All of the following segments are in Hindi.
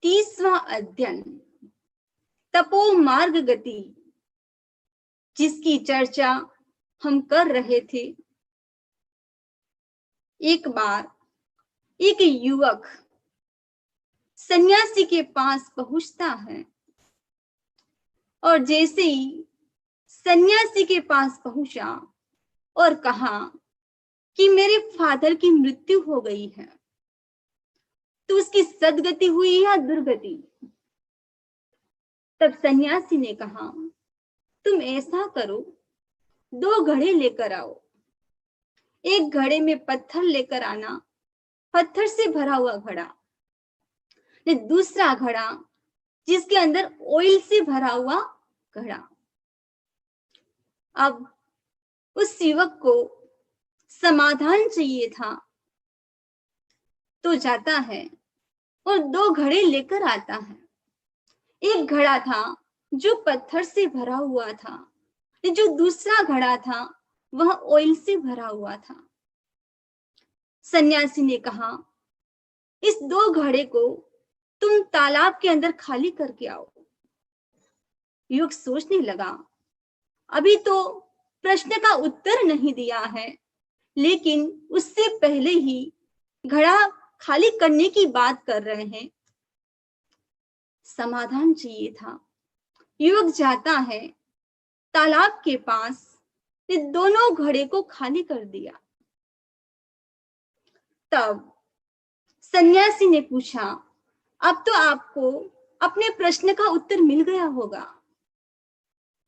30वां अध्ययन तपो मार्ग गति, जिसकी चर्चा हम कर रहे थे। एक बार एक युवक सन्यासी के पास पहुंचता है और जैसे ही सन्यासी के पास पहुंचा और कहा कि मेरे फादर की मृत्यु हो गई है, तो उसकी सदगति हुई या दुर्गति? तब सन्यासी ने कहा, तुम ऐसा करो, 2 घड़े लेकर आओ। एक घड़े में पत्थर लेकर आना, पत्थर से भरा हुआ घड़ा, दूसरा घड़ा जिसके अंदर ऑयल से भरा हुआ घड़ा। अब उस युवक को समाधान चाहिए था, तो जाता है और 2 घड़े लेकर आता है। एक घड़ा था जो पत्थर से भरा हुआ था, जो दूसरा घड़ा था वह ऑयल से भरा हुआ था। सन्यासी ने कहा, इस 2 घड़े को तुम तालाब के अंदर खाली करके आओ। युवक सोचने लगा, अभी तो प्रश्न का उत्तर नहीं दिया है, लेकिन उससे पहले ही घड़ा खाली करने की बात कर रहे हैं। समाधान चाहिए था। युवक जाता है तालाब के पास, ने दोनों घड़े को खाली कर दिया। तब सन्यासी ने पूछा, अब तो आपको अपने प्रश्न का उत्तर मिल गया होगा।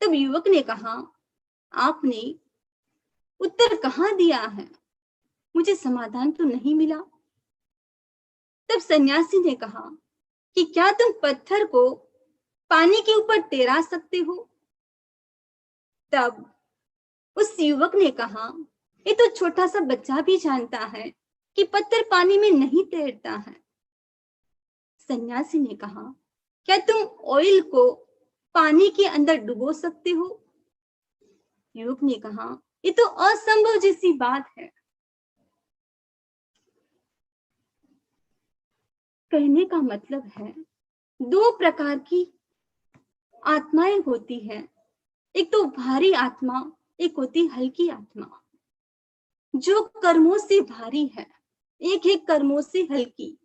तब युवक ने कहा, आपने उत्तर कहाँ दिया है? मुझे समाधान तो नहीं मिला। तब सन्यासी ने कहा कि क्या तुम पत्थर को पानी के ऊपर तैरा सकते हो? तब उस युवक ने कहा, ये तो छोटा सा बच्चा भी जानता है कि पत्थर पानी में नहीं तैरता है। सन्यासी ने कहा, क्या तुम ऑयल को पानी के अंदर डुबो सकते हो? युवक ने कहा, ये तो असंभव जैसी बात है। कहने का मतलब है, 2 प्रकार की आत्माएं होती हैं। एक तो भारी आत्मा, एक होती हल्की आत्मा, जो कर्मों से भारी है, एक है कर्मों से हल्की।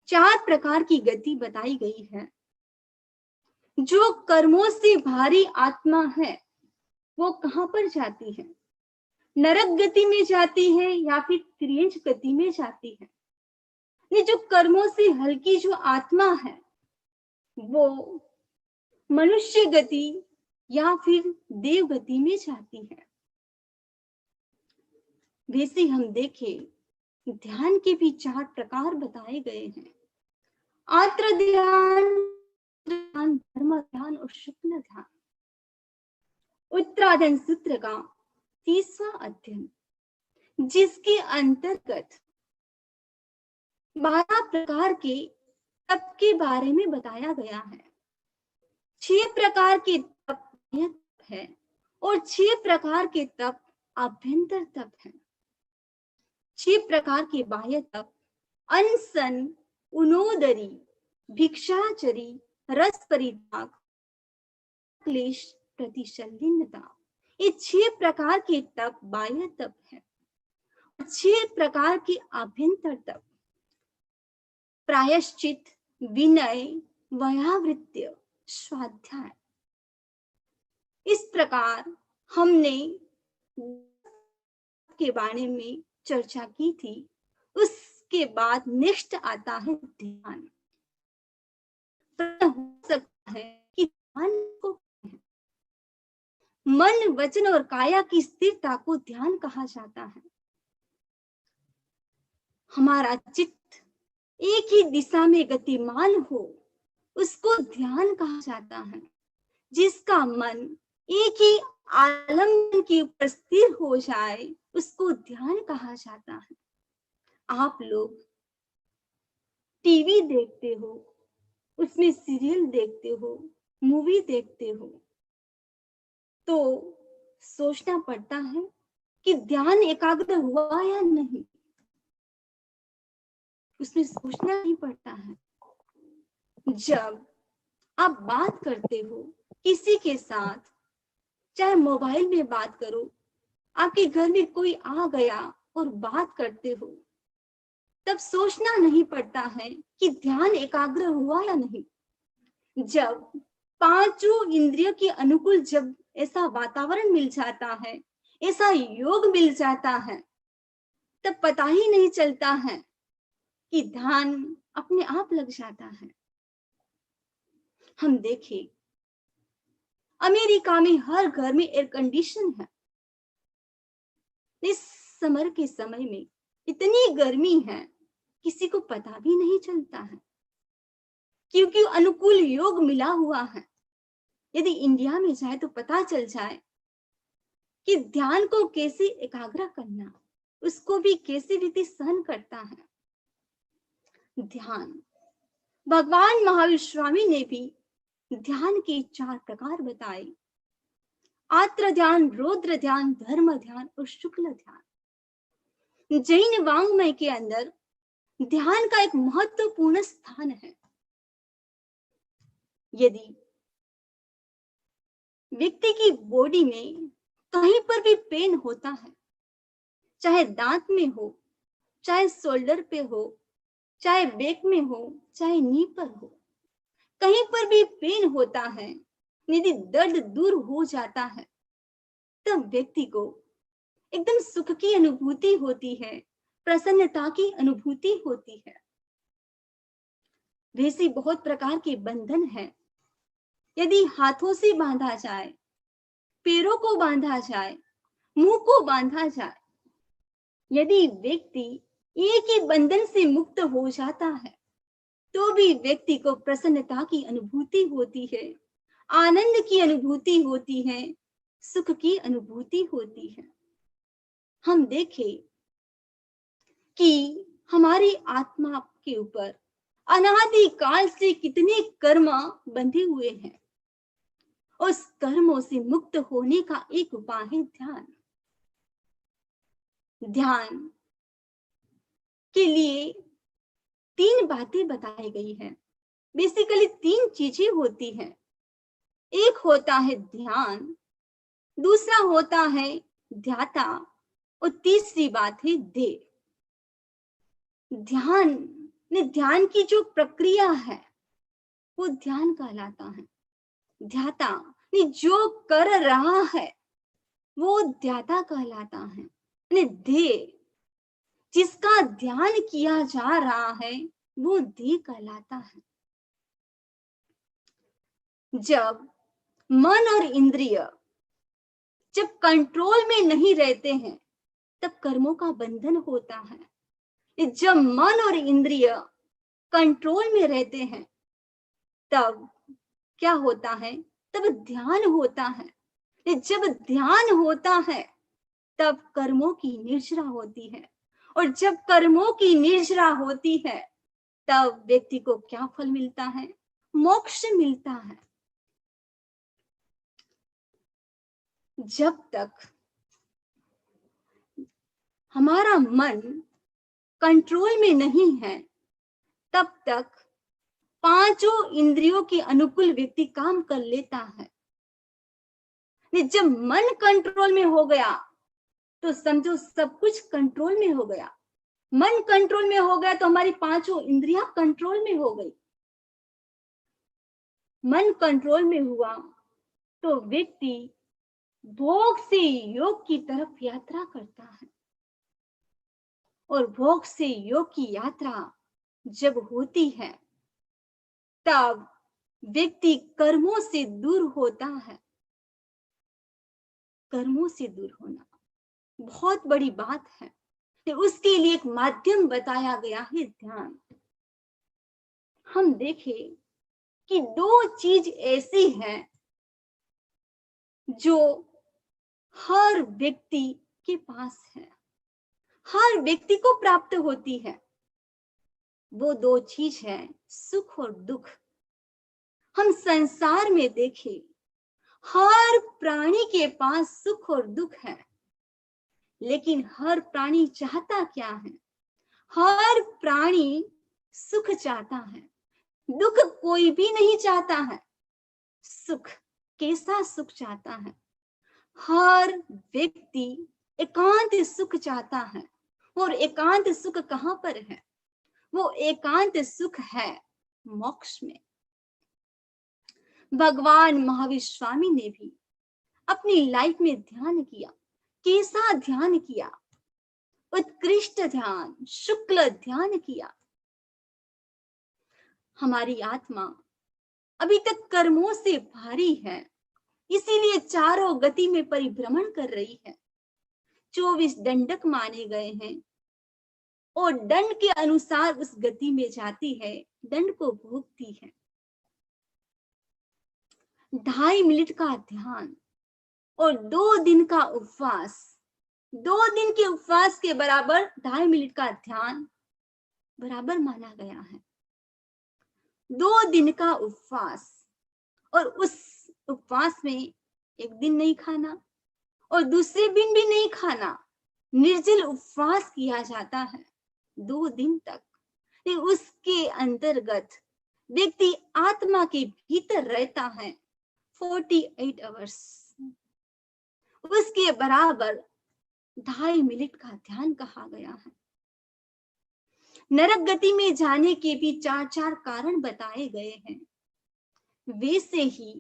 4 प्रकार की गति बताई गई है। जो कर्मों से भारी आत्मा है वो कहां पर जाती है? नरक गति में जाती है या फिर त्रियंच गति में जाती है? ये जो कर्मों से हल्की जो आत्मा है वो मनुष्य गति या फिर देव गति में जाती है। वैसे हम देखें, ध्यान के भी 4 प्रकार बताए गए हैं। आत्र ध्यान, धर्म ध्यान और शुक्ल ध्यान। उत्तराधन सूत्र का 30वां अध्ययन, जिसके अंतर्गत 12 प्रकार के तप के बारे में बताया गया है। 6 प्रकार के तप है और 6 प्रकार के तप आभ्यंतर तप है। 6 प्रकार के बाह्य तप अनशन, उनोदरी, भिक्षाचरी, रस परित्याग, क्लेश, प्रतिशल्यता। ये 6 प्रकार के तप बाह्य तप है। 6 प्रकार के आभ्यंतर तप प्रायश्चित, विनय, वयावृत्य, स्वाध्याय। इस प्रकार हमने के बारे में चर्चा की थी। उसके बाद नेक्स्ट आता है ध्यान। हो सकता है कि ध्यान को मन, वचन और काया की स्थिरता को ध्यान कहा जाता है। हमारा चित्त एक ही दिशा में गतिमान हो, उसको ध्यान कहा जाता है। जिसका मन एक ही आलम के ऊपर स्थिर हो जाए, उसको ध्यान कहा जाता है। आप लोग टीवी देखते हो, उसमें सीरियल देखते हो, मूवी देखते हो, तो सोचना पड़ता है कि ध्यान एकाग्र हुआ या नहीं। उसमें सोचना ही पड़ता है। जब आप बात करते हो किसी के साथ, चाहे मोबाइल में बात करो, आपके घर में कोई आ गया और बात करते हो, तब सोचना नहीं पड़ता है कि ध्यान एकाग्र हुआ या नहीं। जब पांचों इंद्रियों के अनुकूल जब ऐसा वातावरण मिल जाता है, ऐसा योग मिल जाता है, तब पता ही नहीं चलता है कि ध्यान अपने आप लग जाता है। हम देखें, अमेरिका में हर घर में एयर कंडीशन है। इस समर के समय में इतनी गर्मी है, किसी को पता भी नहीं चलता है, क्योंकि अनुकूल योग मिला हुआ है। यदि इंडिया में जाए तो पता चल जाए कि ध्यान को कैसे एकाग्र करना, उसको भी कैसे रीति सहन करता है। ध्यान, भगवान महावीर स्वामी ने भी ध्यान के 4 प्रकार बताए: आत्र ध्यान, रौद्र ध्यान, धर्म ध्यान और शुक्ल ध्यान। जैन वांग्मय के अंदर ध्यान का एक महत्वपूर्ण स्थान है। यदि व्यक्ति की बॉडी में कहीं पर भी पेन होता है, चाहे दांत में हो, चाहे शोल्डर पे हो, चाहे बैक में हो, चाहे नी पर हो, कहीं पर भी पेन होता है, यदि दर्द दूर हो जाता है, तब व्यक्ति को एकदम सुख की अनुभूति होती है, प्रसन्नता की अनुभूति होती है। वैसे बहुत प्रकार के बंधन है। यदि हाथों से बांधा जाए, पैरों को बांधा जाए, मुंह को बांधा जाए, यदि व्यक्ति एक ही बंधन से मुक्त हो जाता है, तो भी व्यक्ति को प्रसन्नता की अनुभूति होती है, आनंद की अनुभूति होती है, सुख की अनुभूति होती है। हम देखें कि हमारी आत्मा के ऊपर अनादि काल से कितने कर्म बंधे हुए हैं। उस कर्मों से मुक्त होने का एक उपाय है ध्यान। ध्यान के लिए 3 बातें बताई गई है। बेसिकली 3 चीजें होती हैं। एक होता है ध्यान, दूसरा होता है ध्याता और तीसरी बात है देह। ध्यान की जो प्रक्रिया है वो ध्यान कहलाता है। ध्याता ने जो कर रहा है वो ध्याता कहलाता है। देह, जिसका ध्यान किया जा रहा है वो देह कहलाता है। जब मन और इंद्रिय जब कंट्रोल में नहीं रहते हैं, तब कर्मों का बंधन होता है। जब मन और इंद्रिय कंट्रोल में रहते हैं, तब क्या होता है? तब ध्यान होता है। जब ध्यान होता है, तब कर्मों की निर्जरा होती है, और जब कर्मों की निर्जरा होती है, तब व्यक्ति को क्या फल मिलता है? मोक्ष मिलता है। जब तक हमारा मन कंट्रोल में नहीं है, तब तक पांचों इंद्रियों के अनुकूल व्यक्ति काम कर लेता है। जब मन कंट्रोल में हो गया तो समझो सब कुछ कंट्रोल में हो गया। मन कंट्रोल में हो गया तो हमारी पांचों इंद्रियां कंट्रोल में हो गई। मन कंट्रोल में हुआ तो व्यक्ति भोग से योग की तरफ यात्रा करता है, और भोग से योग की यात्रा जब होती है, तब व्यक्ति कर्मों से दूर होता है। कर्मों से दूर होना बहुत बड़ी बात है, तो उसके लिए एक माध्यम बताया गया है ध्यान। हम देखें कि 2 चीज ऐसी हैं जो हर व्यक्ति के पास है, हर व्यक्ति को प्राप्त होती है। वो 2 चीज है सुख और दुख। हम संसार में देखें, हर प्राणी के पास सुख और दुख है, लेकिन हर प्राणी चाहता क्या है? हर प्राणी सुख चाहता है। दुख कोई भी नहीं चाहता है, सुख, कैसा सुख चाहता है? हर व्यक्ति एकांत सुख चाहता है। और एकांत सुख कहां पर है? वो एकांत सुख है मोक्ष में। भगवान महावीर स्वामी ने भी अपनी लाइफ में ध्यान किया। कैसा ध्यान किया? उत्कृष्ट ध्यान, शुक्ल ध्यान किया। हमारी आत्मा अभी तक कर्मों से भारी है, इसीलिए चारों गति में परिभ्रमण कर रही है। 24 दंडक माने गए हैं और दंड के अनुसार उस गति में जाती है, दंड को भोगती है। 2.5 मिनट का ध्यान और 2 दिन का उपवास, 2 दिन के उपवास के बराबर 2.5 मिनट का ध्यान बराबर माना गया है। 2 दिन का उपवास, और उस उपवास में एक दिन नहीं खाना और दूसरे दिन भी नहीं खाना, निर्जल उपवास किया जाता है 2 दिन तक। उसके अंतर्गत व्यक्ति आत्मा के भीतर रहता है 48 आवर्स। उसके बराबर 2.5 मिनट का ध्यान कहा गया है। नरक गति में जाने के भी 4 कारण बताए गए हैं। वैसे ही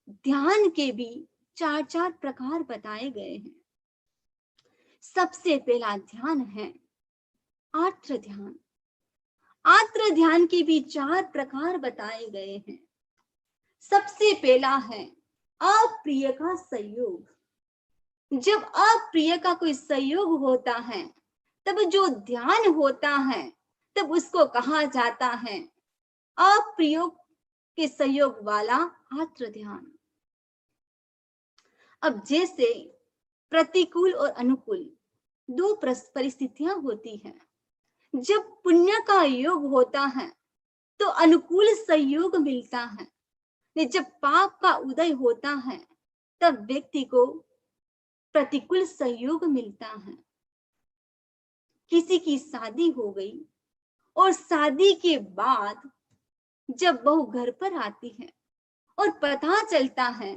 ध्यान के भी 4 प्रकार बताए गए हैं। सबसे पहला ध्यान है आर्द्र ध्यान। आर्द्र ध्यान के भी 4 प्रकार बताए गए हैं। सबसे पहला है अप्रिय का संयोग। जब अप्रिय का कोई संयोग होता है तब जो ध्यान होता है तब उसको कहा जाता है अप्रिय के संयोग वाला आर्द्र ध्यान। अब जैसे प्रतिकूल और अनुकूल 2 परिस्थितियां होती हैं। जब पुण्य का योग होता है तो अनुकूल संयोग मिलता है, जब पाप का उदय होता है तब व्यक्ति को प्रतिकूल संयोग मिलता है। किसी की शादी हो गई और शादी के बाद जब बहू घर पर आती है और पता चलता है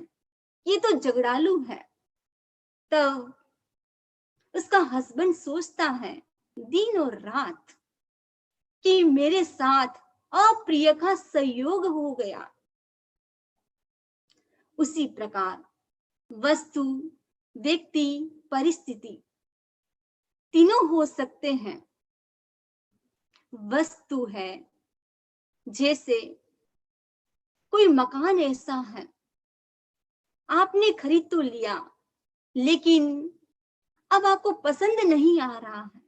ये तो झगड़ालू है, तब उसका हस्बैंड सोचता है दिन और रात कि मेरे साथ अप्रिय का संयोग हो गया। उसी प्रकार वस्तु, व्यक्ति, परिस्थिति तीनों हो सकते हैं। वस्तु है, जैसे कोई मकान ऐसा है आपने खरीद तो लिया लेकिन अब आपको पसंद नहीं आ रहा है।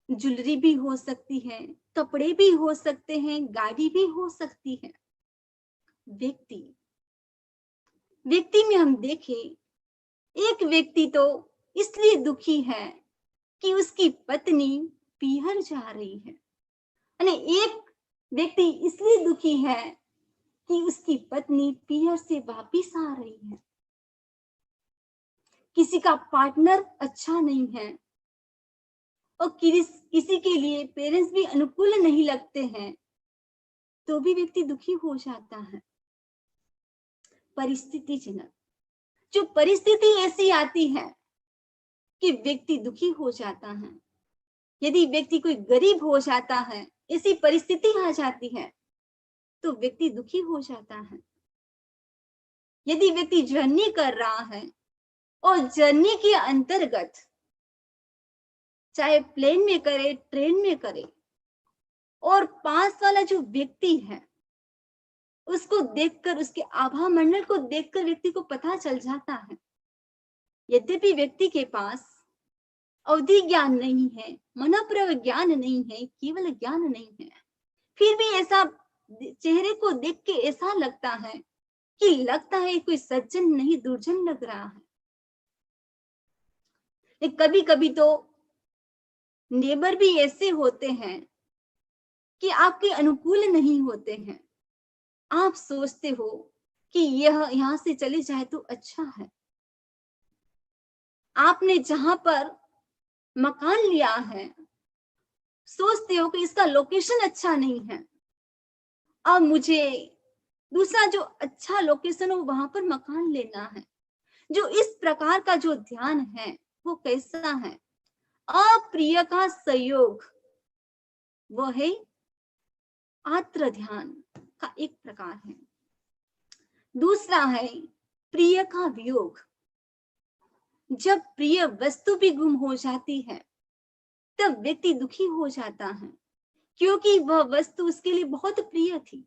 ज्वेलरी भी हो सकती है, कपड़े भी हो सकते हैं, गाड़ी भी हो सकती है। व्यक्ति में हम देखें, एक व्यक्ति तो इसलिए दुखी है कि उसकी पत्नी पीहर जा रही है, एक व्यक्ति इसलिए दुखी है कि उसकी पत्नी पीहर से वापिस आ रही है। किसी का पार्टनर अच्छा नहीं है और किसी के लिए पेरेंट्स भी अनुकूल नहीं लगते हैं, तो भी व्यक्ति दुखी हो जाता है। परिस्थितिजनक, जो परिस्थिति ऐसी आती है कि व्यक्ति दुखी हो जाता है। यदि व्यक्ति कोई गरीब हो जाता है, ऐसी परिस्थिति आ जाती है, तो व्यक्ति दुखी हो जाता है। यदि व्यक्ति जर्नी कर रहा है और जर्नी के अंतर्गत चाहे प्लेन में करे, ट्रेन में करे, और पास वाला जो व्यक्ति है उसको देखकर, उसके आभा मंडल को देखकर व्यक्ति को पता चल जाता है, यद्यपि व्यक्ति के पास अवधि ज्ञान नहीं है, मनोप्रव ज्ञान नहीं है, केवल ज्ञान नहीं है, फिर भी ऐसा चेहरे को देख के ऐसा लगता है कि लगता है कोई सज्जन नहीं दुर्जन लग रहा है। कभी कभी तो नेबर भी ऐसे होते हैं कि आपके अनुकूल नहीं होते हैं। आप सोचते हो कि यह यहां से चले जाए तो अच्छा है। आपने जहां पर मकान लिया है सोचते हो कि इसका लोकेशन अच्छा नहीं है, अब मुझे दूसरा जो अच्छा लोकेशन हो वहां पर मकान लेना है। जो इस प्रकार का जो ध्यान है वो कैसा है? अप्रिय का संयोग, वो है आत्र ध्यान का एक प्रकार है। दूसरा है प्रिय का वियोग। जब प्रिय वस्तु भी गुम हो जाती है तब व्यक्ति दुखी हो जाता है, क्योंकि वह वस्तु उसके लिए बहुत प्रिय थी।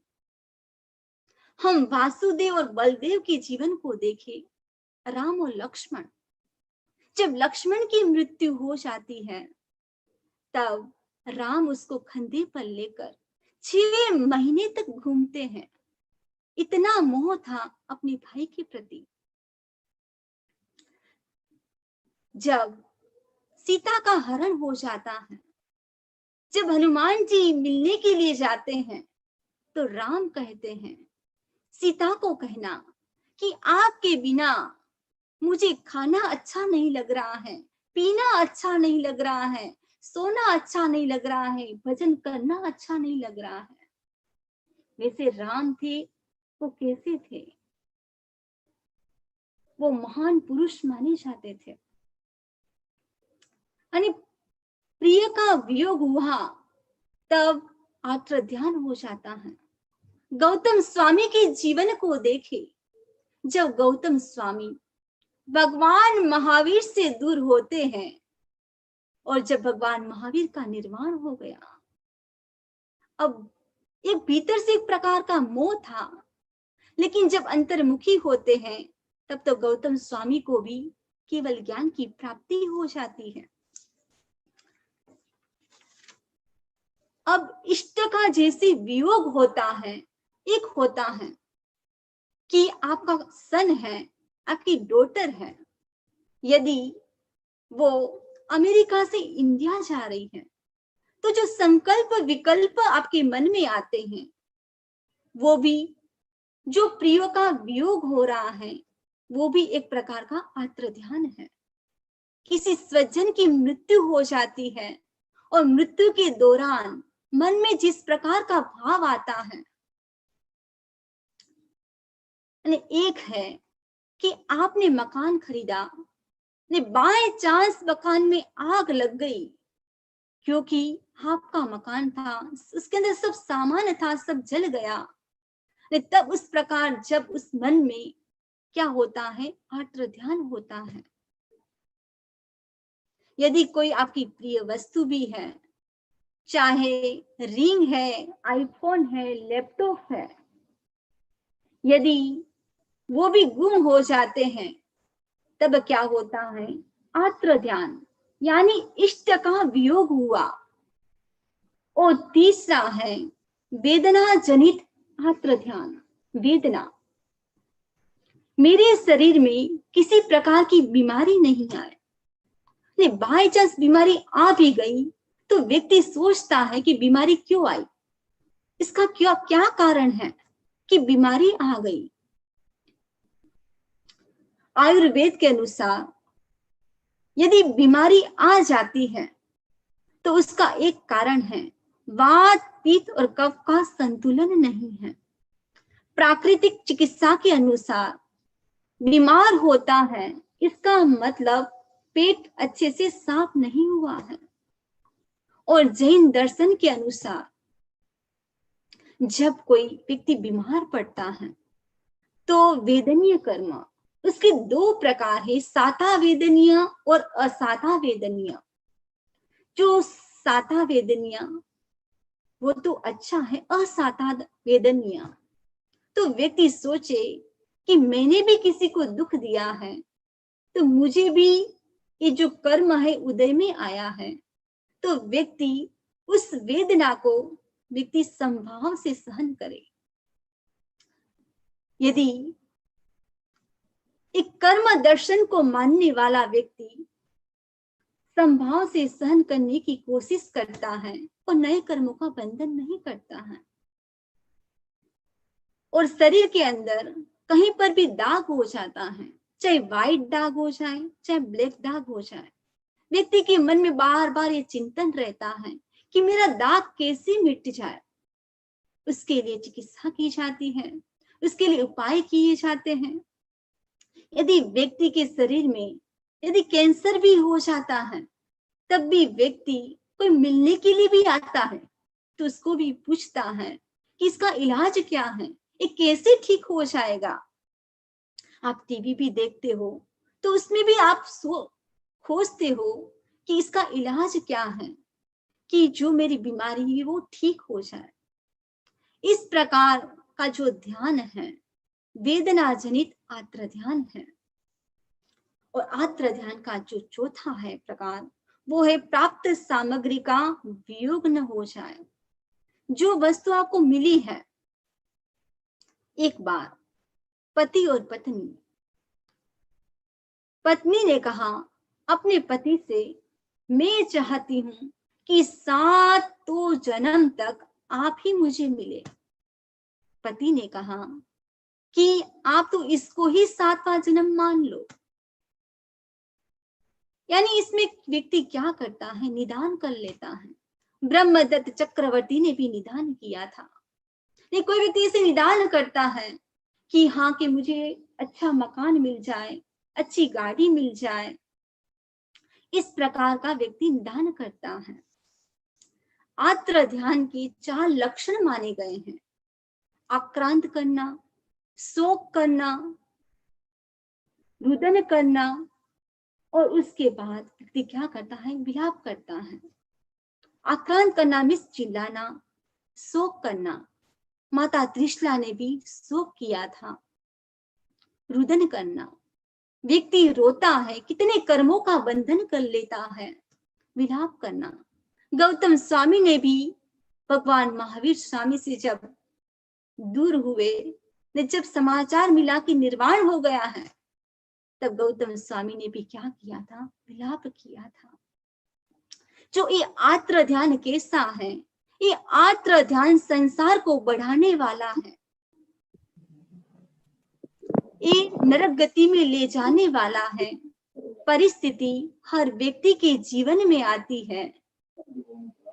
हम वासुदेव और बलदेव के जीवन को देखें, राम और लक्ष्मण। जब लक्ष्मण की मृत्यु हो जाती है तब राम उसको कंधे पर लेकर 6 महीने तक घूमते हैं। इतना मोह था अपने भाई के प्रति। जब सीता का हरण हो जाता है, जब हनुमान जी मिलने के लिए जाते हैं तो राम कहते हैं सीता को कहना कि आपके बिना मुझे खाना अच्छा नहीं लग रहा है, पीना अच्छा नहीं लग रहा है, सोना अच्छा नहीं लग रहा है, भजन करना अच्छा नहीं लग रहा है। वैसे राम थे वो कैसे थे? वो महान पुरुष माने जाते थे। यानी प्रिय का वियोग हुआ तब आत्र ध्यान हो जाता है। गौतम स्वामी के जीवन को देखे, जब गौतम स्वामी भगवान महावीर से दूर होते हैं और जब भगवान महावीर का निर्वाण हो गया, अब एक भीतर से एक प्रकार का मोह था, लेकिन जब अंतर्मुखी होते हैं तब तो गौतम स्वामी को भी केवल ज्ञान की प्राप्ति हो जाती है। अब इष्ट का जैसे वियोग होता है, एक होता है कि आपका सन है, आपकी डॉटर है, यदि वो अमेरिका से इंडिया जा रही है तो जो संकल्प विकल्प आपके मन में आते हैं वो भी, जो प्रियो का वियोग हो रहा है वो भी एक प्रकार का आत्र ध्यान है। किसी स्वजन की मृत्यु हो जाती है और मृत्यु के दौरान मन में जिस प्रकार का भाव आता है, एक है कि आपने मकान खरीदा, बाय चांस मकान में आग लग गई, क्योंकि आपका मकान था, उसके अंदर सब सामान था, सब जल गया। तब उस प्रकार जब उस मन में क्या होता है? आत्र ध्यान होता है। यदि कोई आपकी प्रिय वस्तु भी है, चाहे रिंग है, आईफोन है, लैपटॉप है, यदि वो भी गुम हो जाते हैं तब क्या होता है? आत्र ध्यान, यानी इष्ट का वियोग हुआ। और तीसरा है वेदना जनित आत्र ध्यान। वेदना, मेरे शरीर में किसी प्रकार की बीमारी नहीं आए, बाय चांस बीमारी आ भी गई तो व्यक्ति सोचता है कि बीमारी क्यों आई, इसका क्या कारण है कि बीमारी आ गई। आयुर्वेद के अनुसार यदि बीमारी आ जाती है तो उसका एक कारण है वात, पित्त और कफ का संतुलन नहीं है। प्राकृतिक चिकित्सा के अनुसार बीमार होता है, इसका मतलब पेट अच्छे से साफ नहीं हुआ है। और जैन दर्शन के अनुसार जब कोई व्यक्ति बीमार पड़ता है तो वेदनीय कर्म, उसके 2 प्रकार है, साता वेदनीय और असाता वेदनीय। जो साता वेदनीय वो तो अच्छा है, असाता वेदनीय तो व्यक्ति सोचे कि मैंने भी किसी को दुख दिया है तो मुझे भी ये जो कर्म है उदय में आया है, तो व्यक्ति उस वेदना को व्यक्ति संभाव से सहन करे। यदि एक कर्म दर्शन को मानने वाला व्यक्ति संभाव से सहन करने की कोशिश करता है और नए कर्मों का बंधन नहीं करता है, और शरीर के अंदर कहीं पर भी दाग हो जाता है, चाहे व्हाइट दाग हो जाए, चाहे ब्लैक दाग हो जाए, व्यक्ति के मन में बार बार ये चिंतन रहता है कि मेरा दाग कैसे मिट जाए। उसके लिए चिकित्सा की जाती है, उसके लिए उपाय किए जाते हैं। यदि व्यक्ति के शरीर में यदि कैंसर भी हो जाता है, तब भी व्यक्ति कोई मिलने के लिए भी आता है तो उसको भी पूछता है कि इसका इलाज क्या है, ये कैसे ठीक हो जाएगा। आप टीवी भी देखते हो तो उसमें भी आप खोजते हो कि इसका इलाज क्या है, कि जो मेरी बीमारी है वो ठीक हो जाए। इस प्रकार का जो ध्यान है वेदना जनित आत्र ध्यान है। और आत्र ध्यान का जो चौथा है प्रकार, वो है प्राप्त सामग्री का वियोग न हो जाए। जो वस्तु आपको मिली है, एक बार पति और पत्नी, पत्नी ने कहा अपने पति से, मैं चाहती हूं कि 7 जन्म तक आप ही मुझे मिले। पति ने कहा कि आप तो इसको ही 7वां जन्म मान लो। यानी इसमें व्यक्ति क्या करता है, निदान कर लेता है। ब्रह्मदत्त चक्रवर्ती ने भी निदान किया था। नहीं, कोई व्यक्ति इसे निदान करता है कि हाँ, कि मुझे अच्छा मकान मिल जाए, अच्छी गाड़ी मिल जाए, इस प्रकार का व्यक्ति निदान करता है। आत्र ध्यान के 4 लक्षण माने गए हैं। आक्रांत करना, शोक करना, रुदन करना, और उसके बाद व्यक्ति क्या करता है, विलाप करता है। आक्रांत करना मीन्स चिल्लाना, शोक करना, माता त्रिशला ने भी शोक किया था। रुदन करना, व्यक्ति रोता है, कितने कर्मों का बंधन कर लेता है। विलाप करना, गौतम स्वामी ने भी भगवान महावीर स्वामी से जब दूर हुए, जब समाचार मिला कि निर्वाण हो गया है, तब गौतम स्वामी ने भी क्या किया था, विलाप किया था। जो ये आत्र ध्यान कैसा है, ये आत्र ध्यान संसार को बढ़ाने वाला है, ये नरक गति में ले जाने वाला है। परिस्थिति हर व्यक्ति के जीवन में आती है,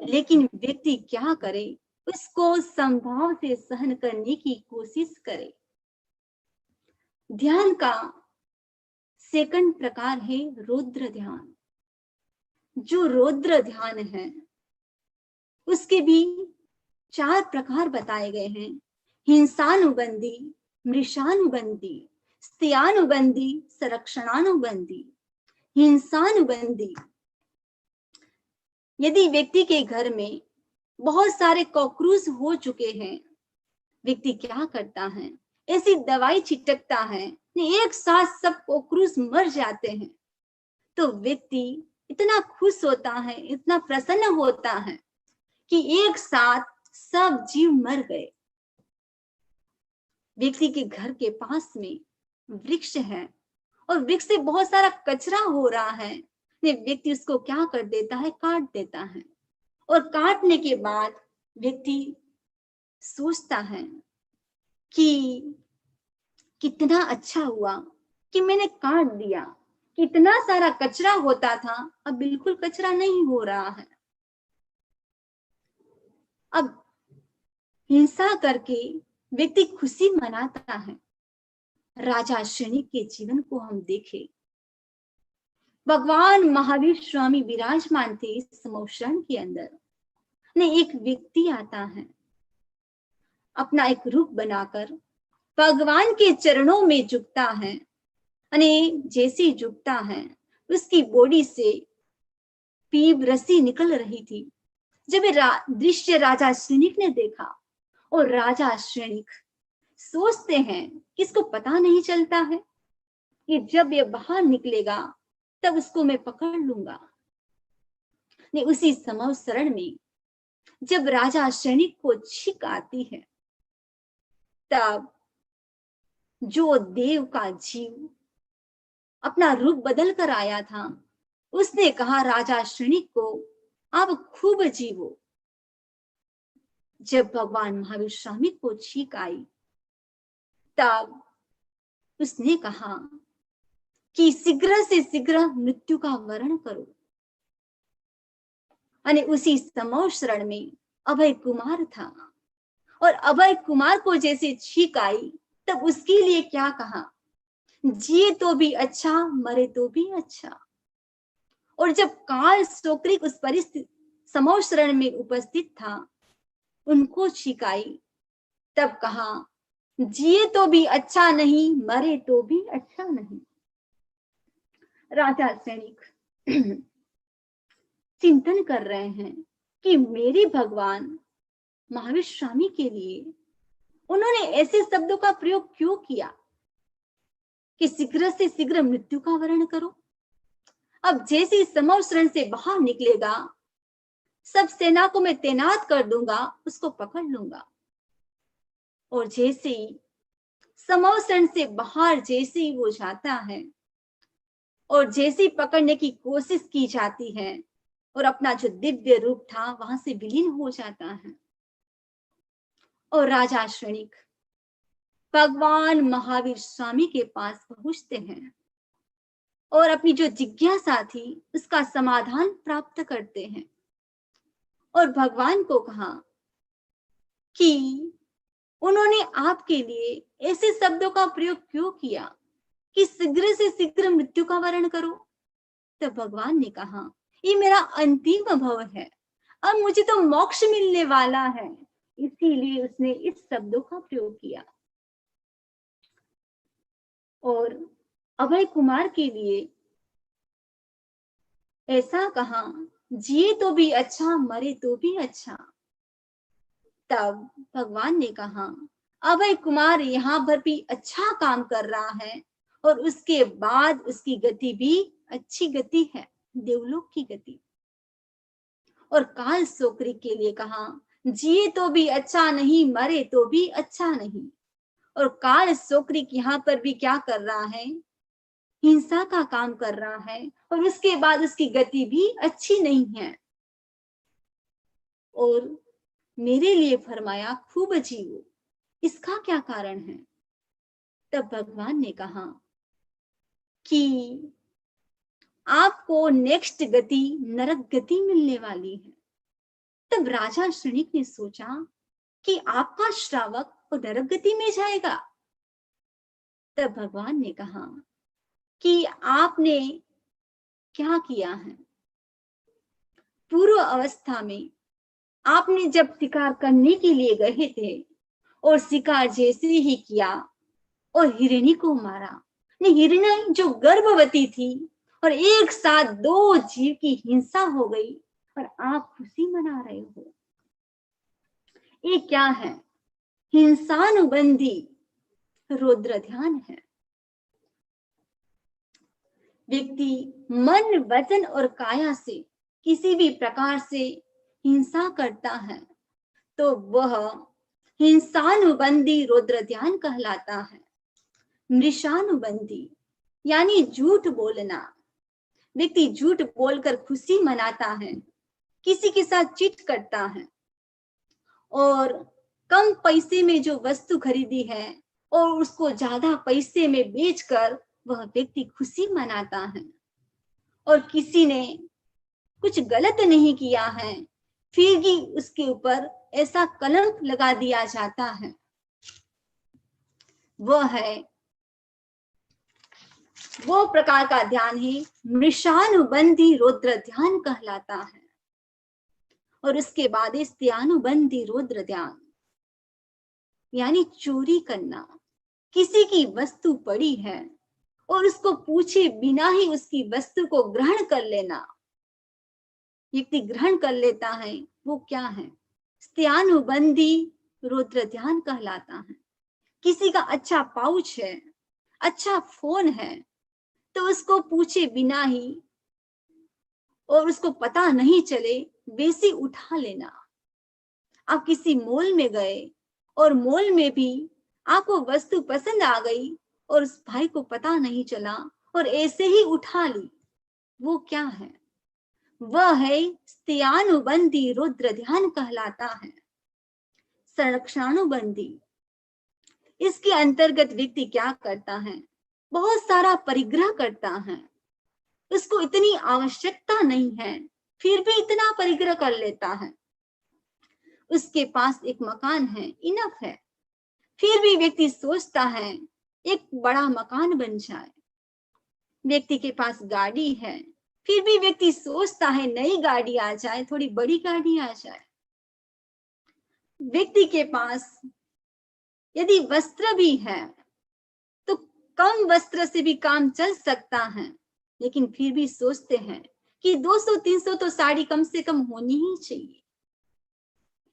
लेकिन व्यक्ति क्या करे, उसको संभाव से सहन करने की कोशिश करे। ध्यान का सेकंड प्रकार है रौद्र ध्यान। जो रौद्र ध्यान है उसके भी 4 प्रकार बताए गए हैं। हिंसानुबंधी, मृषानुबंधी, स्त्रियानुबंधी, संरक्षणानुबंधी। हिंसानुबंधी, यदि व्यक्ति के घर में बहुत सारे कॉकरोच हो चुके हैं, व्यक्ति क्या करता है, ऐसी दवाई छिटकता है, एक साथ सब कॉकरोच मर जाते हैं, तो व्यक्ति इतना खुश होता है, इतना प्रसन्न होता है कि एक साथ सब जीव मर गए। व्यक्ति के घर के पास में वृक्ष है और वृक्ष से बहुत सारा कचरा हो रहा है, व्यक्ति उसको क्या कर देता है, काट देता है। और काटने के बाद व्यक्ति सोचता है कि कितना अच्छा हुआ कि मैंने काट दिया, कितना सारा कचरा होता था, अब बिल्कुल कचरा नहीं हो रहा है। अब हिंसा करके व्यक्ति खुशी मनाता है। राजा शनिक के जीवन को हम देखें, भगवान महावीर स्वामी विराजमान थे इस समोशरण के अंदर। ने एक व्यक्ति आता है, अपना एक रूप बनाकर भगवान के चरणों में झुकता है, जैसे झुकता है उसकी बॉडी से पीप रसी निकल रही थी। जब दृश्य राजा श्रेणिक ने देखा, और राजा श्रेणिक सोचते हैं कि इसको पता नहीं चलता है कि जब ये बाहर निकलेगा तब उसको मैं पकड़ लूंगा। उसी समय शरण में जब राजा श्रेणिक को छींक आती है, तब जो देव का जीव अपना रूप बदल कर आया था, उसने कहा राजा श्रेणिक को, आप खूब जीवो। जब भगवान महावीर स्वामी को छींक आई, तब उसने कहा कि शीघ्र से शीघ्र मृत्यु का वरण करो। और उसी समूह शरण में अभय कुमार था, और अभय कुमार को जैसे छींक आई तब उसके लिए क्या कहा, जिए तो भी अच्छा, मरे तो भी अच्छा। और जब काल सोक्रिक उस परिस्थिति समूह शरण में उपस्थित था, उनको छींक आई, तब कहा, जिए तो भी अच्छा नहीं, मरे तो भी अच्छा नहीं। राजा सैनिक चिंतन कर रहे हैं कि मेरे भगवान महावीर स्वामी के लिए उन्होंने ऐसे शब्दों का प्रयोग क्यों किया कि शीघ्र से शीघ्र मृत्यु का वर्ण करो। अब जैसे समूह शरण से बाहर निकलेगा, सब सेना को मैं तैनात कर दूंगा, उसको पकड़ लूंगा। और जैसे ही समूह शरण से बाहर जैसे ही वो जाता है और जैसे ही पकड़ने की कोशिश की जाती है, और अपना जो दिव्य रूप था वहां से विलीन हो जाता है, और राजा श्रेणिक भगवान महावीर स्वामी के पास पहुंचते हैं और अपनी जो जिज्ञासा थी उसका समाधान प्राप्त करते हैं। और भगवान को कहा कि उन्होंने आपके लिए ऐसे शब्दों का प्रयोग क्यों किया कि शीघ्र से शीघ्र मृत्यु का वर्ण करो। तो भगवान ने कहा, ये मेरा अंतिम भव है, अब मुझे तो मोक्ष मिलने वाला है, इसीलिए उसने इस शब्दों का प्रयोग किया। और अभय कुमार के लिए ऐसा कहा, जिए तो भी अच्छा, मरे तो भी अच्छा। तब भगवान ने कहा, अभय कुमार यहाँ पर भी अच्छा काम कर रहा है, और उसके बाद उसकी गति भी अच्छी गति है, देवलोक की गति। और काल सोकरी के लिए कहा, जिए तो भी अच्छा नहीं, मरे तो भी अच्छा नहीं। और काल सोकरी यहाँ पर भी क्या कर रहा है, हिंसा का काम कर रहा है, और उसके बाद उसकी गति भी अच्छी नहीं है। और मेरे लिए फरमाया, खूब जियो, इसका क्या कारण है। तब भगवान ने कहा कि आपको नेक्स्ट गति नरक गति मिलने वाली है। तब राजा श्रेणिक ने सोचा कि आपका श्रावक वो नरक गति में जाएगा। तब भगवान ने कहा कि आपने क्या किया है, पूर्व अवस्था में आपने जब शिकार करने के लिए गए थे और शिकार जैसे ही किया और हिरणी को मारा, हिरणी जो गर्भवती थी, और एक साथ दो जीव की हिंसा हो गई और आप खुशी मना रहे हो। ये क्या है, हिंसानुबंधी रौद्र ध्यान है। व्यक्ति मन, वचन और काया से किसी भी प्रकार से हिंसा करता है तो वह हिंसानुबंधी रौद्र ध्यान कहलाता है। मृषानुबंधी यानी झूठ बोलना, व्यक्ति झूठ बोलकर खुशी मनाता है, किसी के साथ चीट करता है, और कम पैसे में जो वस्तु खरीदी है और उसको ज्यादा पैसे में बेचकर वह व्यक्ति खुशी मनाता है। और किसी ने कुछ गलत नहीं किया है, फिर भी उसके ऊपर ऐसा कलंक लगा दिया जाता है, वो प्रकार का ध्यान ही मृषानुबंधी रौद्र ध्यान कहलाता है। और उसके बाद स्त्यानुबंधी रौद्र ध्यान यानी चोरी करना, किसी की वस्तु पड़ी है और उसको पूछे बिना ही उसकी वस्तु को ग्रहण कर लेना, व्यक्ति ग्रहण कर लेता है, वो क्या है, स्त्यानुबंधी रौद्र ध्यान कहलाता है। किसी का अच्छा पाउच है, अच्छा फोन है, तो उसको पूछे बिना ही और उसको पता नहीं चले वैसे उठा लेना। आप किसी मॉल में गए और मॉल में भी आपको वस्तु पसंद आ गई और उस भाई को पता नहीं चला और ऐसे ही उठा ली, वो क्या है, वह है स्त्यानुबंधी रौद्र ध्यान कहलाता है। संरक्षणानुबंधी, इसके अंतर्गत व्यक्ति क्या करता है, बहुत सारा परिग्रह करता है, उसको इतनी आवश्यकता नहीं है, फिर भी इतना परिग्रह कर लेता है, उसके पास एक मकान है, इनफ है, फिर भी व्यक्ति सोचता है एक बड़ा मकान बन जाए। व्यक्ति के पास गाड़ी है, फिर भी व्यक्ति सोचता है नई गाड़ी आ जाए, थोड़ी बड़ी गाड़ी आ जाए। व्यक्ति के पास यदि वस्त्र भी है तो कम वस्त्र से भी काम चल सकता है, लेकिन फिर भी सोचते हैं कि 200-300 तो साड़ी कम से कम होनी ही चाहिए।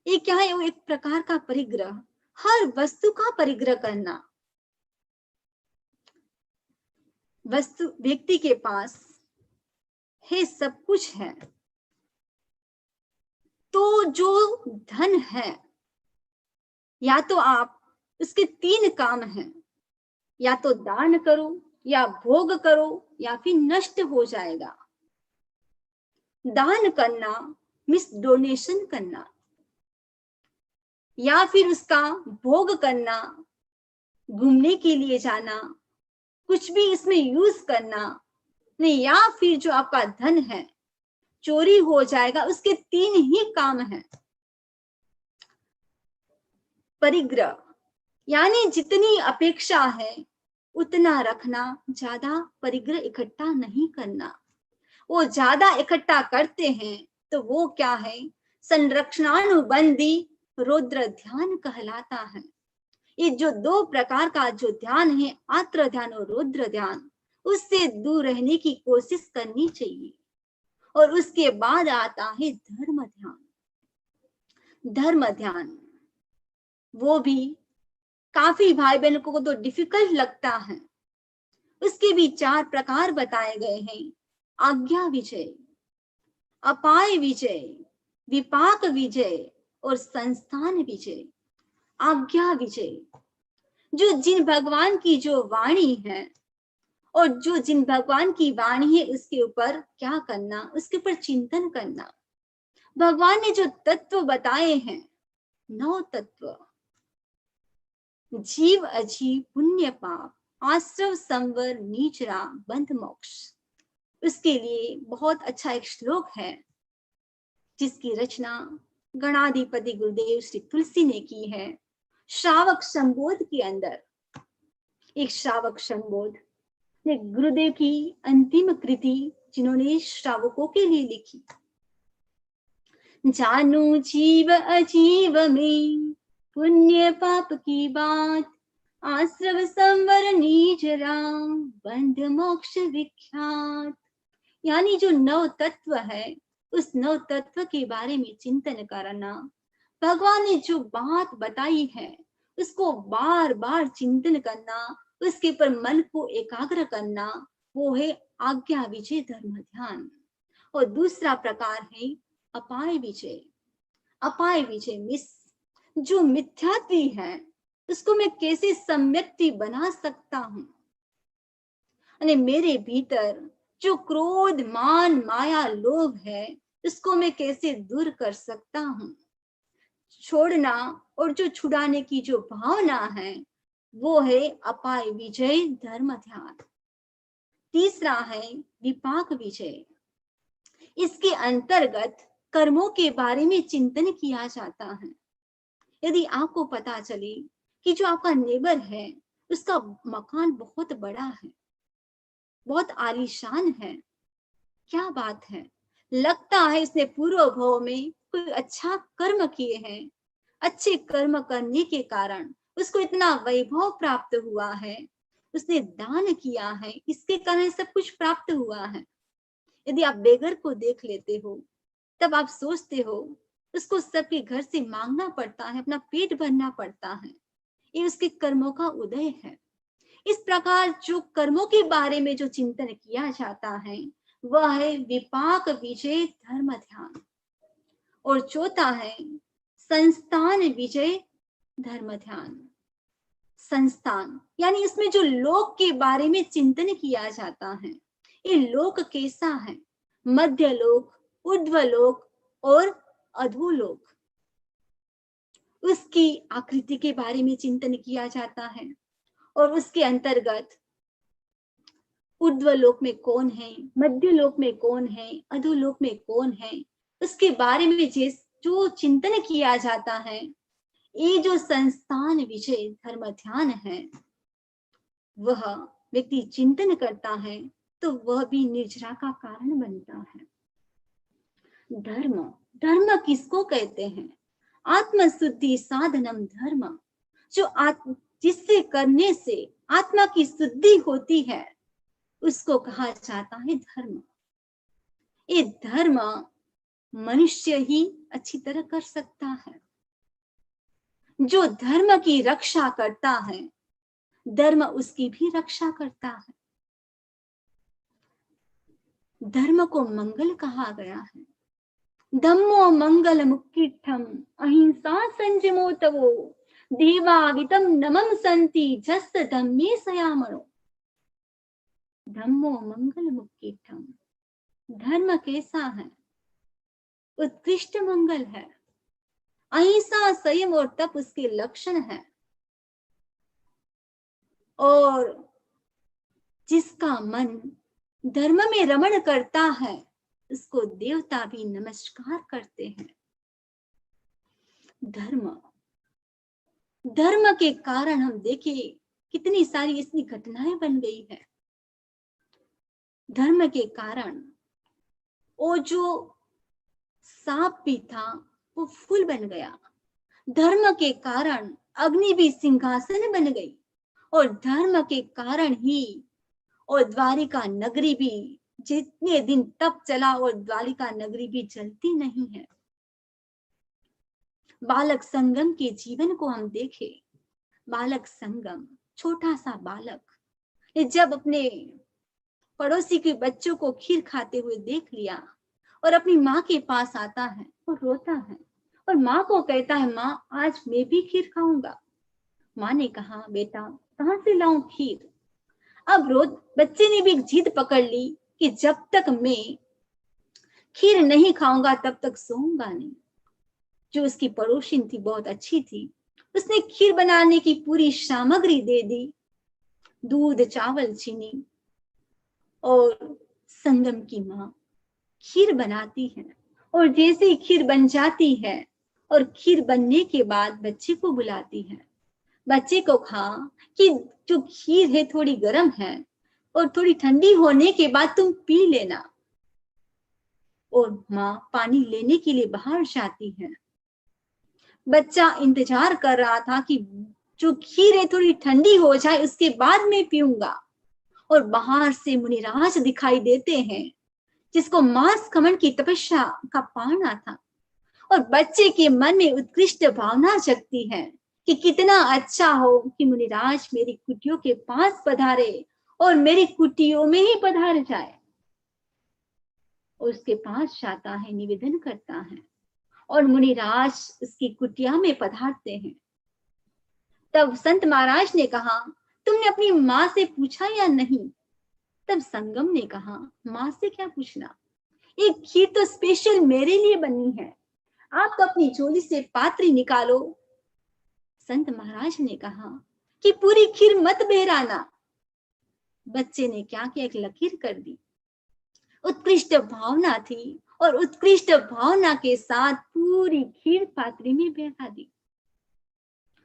ये क्या है? वो एक प्रकार का परिग्रह, हर वस्तु का परिग्रह करना। वस्तु व्यक्ति के पास है, सब कुछ है, तो जो धन है, या तो आप उसके 3 काम हैं, या तो दान करो, या भोग करो, या फिर नष्ट हो जाएगा। दान करना मीन्स डोनेशन करना, या फिर उसका भोग करना, घूमने के लिए जाना, कुछ भी इसमें यूज करना नहीं, या फिर जो आपका धन है चोरी हो जाएगा। उसके 3 ही काम हैं। परिग्रह यानी जितनी अपेक्षा है उतना रखना, ज्यादा परिग्रह इकट्ठा नहीं करना। वो ज्यादा इकट्ठा करते हैं तो वो क्या है? संरक्षणानुबंधी रौद्र ध्यान कहलाता है। ये जो 2 प्रकार का जो ध्यान है, आत्र ध्यान और रौद्र ध्यान, उससे दूर रहने की कोशिश करनी चाहिए। और उसके बाद आता है धर्म ध्यान। धर्म ध्यान वो भी काफी भाई बहनों को तो डिफिकल्ट लगता है। उसके भी 4 प्रकार बताए गए हैं: आज्ञा विजय, अपाय विजय, विपाक विजय और संस्थान विजय। आज्ञा विजय, जो जिन भगवान की जो वाणी है, और जो जिन भगवान की वाणी है उसके ऊपर क्या करना, उसके ऊपर चिंतन करना। भगवान ने जो तत्व बताए हैं, 9 तत्व, जीव अजीव पुण्य पाप, आश्रव संवर नीचरा बंध मोक्ष। उसके लिए बहुत अच्छा एक श्लोक है जिसकी रचना गणाधिपति गुरुदेव श्री तुलसी ने की है। श्रावक संबोध के अंदर एक श्रावक संबोध ने गुरुदेव की अंतिम कृति जिन्होंने श्रावकों के लिए लिखी। जानू जीव अजीव में पुण्य पाप की बात, आश्रव संवर नीचरा बंध मोक्ष विख्यात। यानी जो 9 तत्व है, उस 9 तत्व के बारे में चिंतन करना। भगवान ने जो बात बताई है उसको बार बार चिंतन करना, उसके पर मन को एकाग्र करना, वो है आज्ञा विजय धर्म ध्यान। और दूसरा प्रकार है अपाय विजय। अपाय विजय मिस जो मिथ्यात्वी है उसको मैं कैसे सम्यक्ति बना सकता हूं, अने मेरे भीतर जो क्रोध मान माया लोभ है उसको मैं कैसे दूर कर सकता हूं। छोड़ना और जो छुड़ाने की जो भावना है वो है अपाय विजय धर्म ध्यान। तीसरा है विपाक विजय। इसके अंतर्गत कर्मों के बारे में चिंतन किया जाता है। यदि आपको पता चले कि जो आपका नेबर है उसका मकान बहुत बड़ा है, बहुत आलीशान है, क्या बात है, लगता है इसने पूर्व भव में कोई अच्छा कर्म किए हैं, अच्छे कर्म करने के कारण उसको इतना वैभव प्राप्त हुआ है, उसने दान किया है, इसके कारण सब कुछ प्राप्त हुआ है। यदि आप बेगर को देख लेते हो तब आप सोचते हो उसको सबके घर से मांगना पड़ता है, अपना पेट भरना पड़ता है, ये उसके कर्मों का उदय है। इस प्रकार जो कर्मों के बारे में जो चिंतन किया जाता है वह है विपाक विजय धर्म ध्यान। और चौथा है संस्थान विजय धर्म ध्यान। संस्थान यानी इसमें जो लोक के बारे में चिंतन किया जाता है, ये लोक कैसा है, मध्य लोक, ऊर्ध्वलोक और अधोलोक, उसकी आकृति के बारे में चिंतन किया जाता है। और उसके अंतर्गत ऊर्ध्वलोक में कौन है, मध्य लोक में कौन है, अधोलोक में कौन है, उसके बारे में जो चिंतन किया जाता है, ये जो संस्थान विषय धर्म ध्यान है, वह व्यक्ति चिंतन करता है तो वह भी निर्जरा का कारण बनता है। धर्म, धर्म किसको कहते हैं? आत्मशुद्धि साधनम धर्म, जो जिससे करने से आत्मा की शुद्धि होती है, उसको कहा जाता है धर्म। ये धर्म मनुष्य ही अच्छी तरह कर सकता है। जो धर्म की रक्षा करता है, धर्म उसकी भी रक्षा करता है। धर्म को मंगल कहा गया है। धम्मो मंगल मुक्तिठम अहिंसा संयमो तवो देवावितम नमम संति जस्त धम्मे सयामणो। धम्मो मंगल मुक्तिठम, धर्म कैसा है? उत्कृष्ट मंगल है। अहिंसा, संयम और तप उसके लक्षण है। और जिसका मन धर्म में रमण करता है, उसको देवता भी नमस्कार करते हैं। धर्म, धर्म के कारण हम देखें कितनी सारी इसकी घटनाएं बन गई है। धर्म के कारण वो जो सांप भी था वो फूल बन गया। धर्म के कारण अग्नि भी सिंहासन बन गई। और धर्म के कारण ही और द्वारिका नगरी भी जितने दिन तप चला और द्वारिका नगरी भी जलती नहीं है। बालक संगम के जीवन को हम देखें। बालक संगम, छोटा सा बालक, ये जब अपने पड़ोसी के बच्चों को खीर खाते हुए देख लिया और अपनी माँ के पास आता है और रोता है और माँ को कहता है, माँ आज मैं भी खीर खाऊंगा। माँ ने कहा, बेटा कहाँ से लाऊं खीर? अब रोज बच्चे ने भी जिद पकड़ ली कि जब तक मैं खीर नहीं खाऊंगा तब तक सोऊंगा नहीं। जो उसकी पड़ोसिन थी बहुत अच्छी थी, उसने खीर बनाने की पूरी सामग्री दे दी, दूध, चावल, चीनी। और संगम की माँ खीर बनाती है और जैसे ही खीर बन जाती है और खीर बनने के बाद बच्चे को बुलाती है, बच्चे को कहा कि जो खीर है थोड़ी गर्म है और थोड़ी ठंडी होने के बाद तुम पी लेना। और माँ पानी लेने के लिए बाहर जाती है। बच्चा इंतजार कर रहा था कि जो खीर है थोड़ी ठंडी हो जाए उसके बाद मैं पीऊंगा। और बाहर से मुनिराज दिखाई देते हैं जिसको मांस खमन की तपस्या का पाना था। और बच्चे के मन में उत्कृष्ट भावना जगती है कि कितना अच्छा हो कि मुनिराज मेरी कुटियों के पास पधारे और मेरी कुटियों में ही पधार जाए। उसके पास जाता है, निवेदन करता है और मुनिराज उसकी कुटिया में पधारते हैं। तब संत महाराज ने कहा, तुमने अपनी माँ से पूछा या नहीं? तब संगम ने कहा, माँ से क्या पूछना, ये खीर तो स्पेशल मेरे लिए बनी है, आप तो अपनी झोली से पात्री निकालो। संत महाराज ने कहा कि पूरी खीर मत बहराना। बच्चे ने क्या किया, एक लकीर कर दी। उत्कृष्ट भावना थी और उत्कृष्ट भावना के साथ पूरी खीर पात्री में बहरा दी।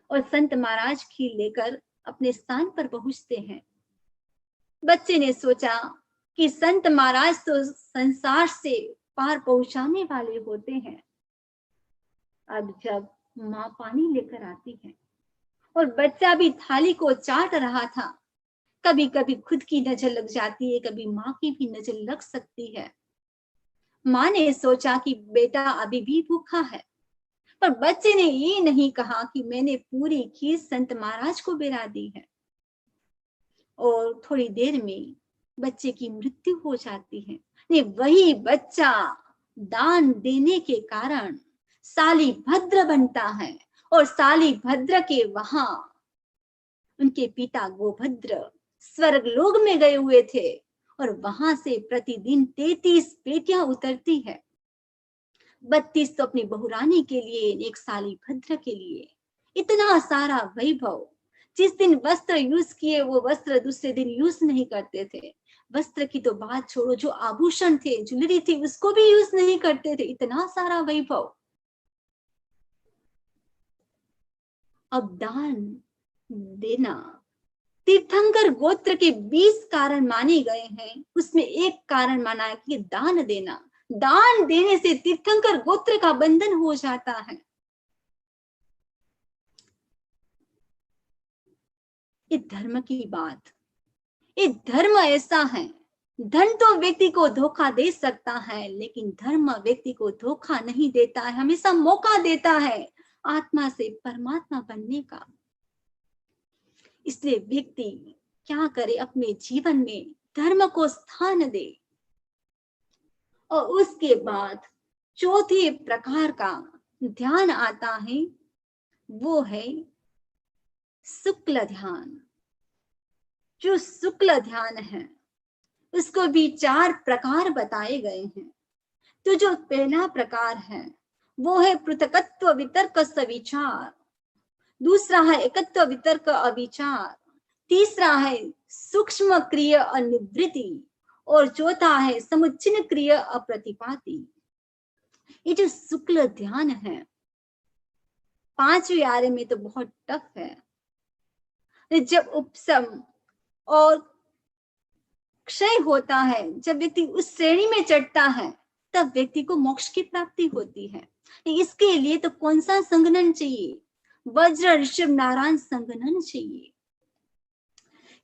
और संत महाराज खीर लेकर अपने स्थान पर पहुंचते हैं। बच्चे ने सोचा कि संत महाराज तो संसार से पार पहुंचाने वाले होते हैं। अब जब माँ पानी लेकर आती है और बच्चा भी थाली को चाट रहा था, कभी कभी खुद की नजर लग जाती है, कभी माँ की भी नजर लग सकती है। माँ ने सोचा कि बेटा अभी भी भूखा है, पर बच्चे ने ये नहीं कहा कि मैंने पूरी खीर संत महाराज को बिरा दी है। और थोड़ी देर में बच्चे की मृत्यु हो जाती है। ने वही बच्चा दान देने के कारण साली भद्र बनता है और साली भद्र के वहां उनके पिता गोभद्र स्वर्ग लोक में गए हुए थे और वहां से प्रतिदिन 33 बेटियां उतरती है। 32 तो अपनी बहुरानी के लिए, एक साली भद्र के लिए। इतना सारा वैभव। जिस दिन वस्त्र यूज किए वो वस्त्र दूसरे दिन यूज नहीं करते थे। वस्त्र की तो बात छोड़ो, जो आभूषण थे, ज्वेलरी थी, उसको भी यूज नहीं करते थे, इतना सारा वैभव। अब दान देना, तीर्थंकर गोत्र के 20 कारण माने गए हैं, उसमें एक कारण माना है कि दान देना। दान देने से तीर्थंकर गोत्र का बंधन हो जाता है। ये धर्म की बात, ये धर्म ऐसा है, धन तो व्यक्ति को धोखा दे सकता है, लेकिन धर्म व्यक्ति को धोखा नहीं देता है, हमेशा मौका देता है आत्मा से परमात्मा बनने का। इसलिए व्यक्ति क्या करे, अपने जीवन में धर्म को स्थान दे। और उसके बाद चौथे प्रकार का ध्यान आता है, वो है शुक्ल ध्यान। जो शुक्ल ध्यान है उसको भी 4 प्रकार बताए गए हैं। तो जो पहला प्रकार है वो है पृथकत्व वितर्क सविचार, दूसरा है एकत्व वितर्क अविचार, तीसरा है सूक्ष्म क्रिय अनिवृत्ति, और चौथा है समुच्चिन्न क्रिय अप्रतिपाती। ये जो शुक्ल ध्यान है 5वीं आरे में तो बहुत टफ है। जब उपशम और क्षय होता है, जब व्यक्ति उस श्रेणी में चढ़ता है, तब व्यक्ति को मोक्ष की प्राप्ति होती है। इसके लिए तो कौन सा संगठन चाहिए? वज्र ऋषभ नारायण संगठन चाहिए।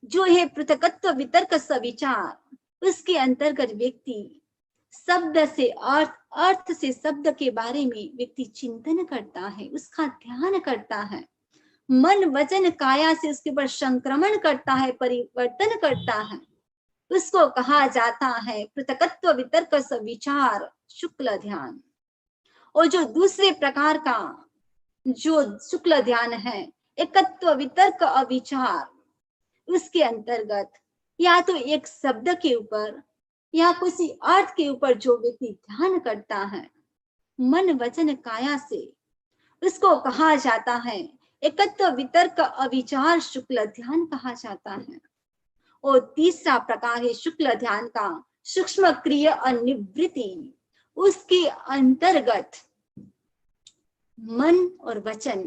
जो है पृथकत्व वितर्क सविचार, उसके अंतर्गत व्यक्ति शब्द से अर्थ, अर्थ से शब्द के बारे में व्यक्ति चिंतन करता है, उसका ध्यान करता है, मन वचन काया से उसके ऊपर संक्रमण करता है, परिवर्तन करता है, उसको कहा जाता है पृथकत्व वितर्क सविचार शुक्ल ध्यान। और जो दूसरे प्रकार का जो शुक्ल ध्यान है एकत्व वितर्क अविचार, उसके अंतर्गत या तो एक शब्द के ऊपर या किसी अर्थ के ऊपर जो व्यक्ति ध्यान करता है मन वचन काया से, उसको कहा जाता है एकत्व वितर्क अविचार शुक्ल ध्यान कहा जाता है। और तीसरा प्रकार है शुक्ल ध्यान का सूक्ष्म क्रिय अनिवृत्ति, उसके अंतर्गत मन और वचन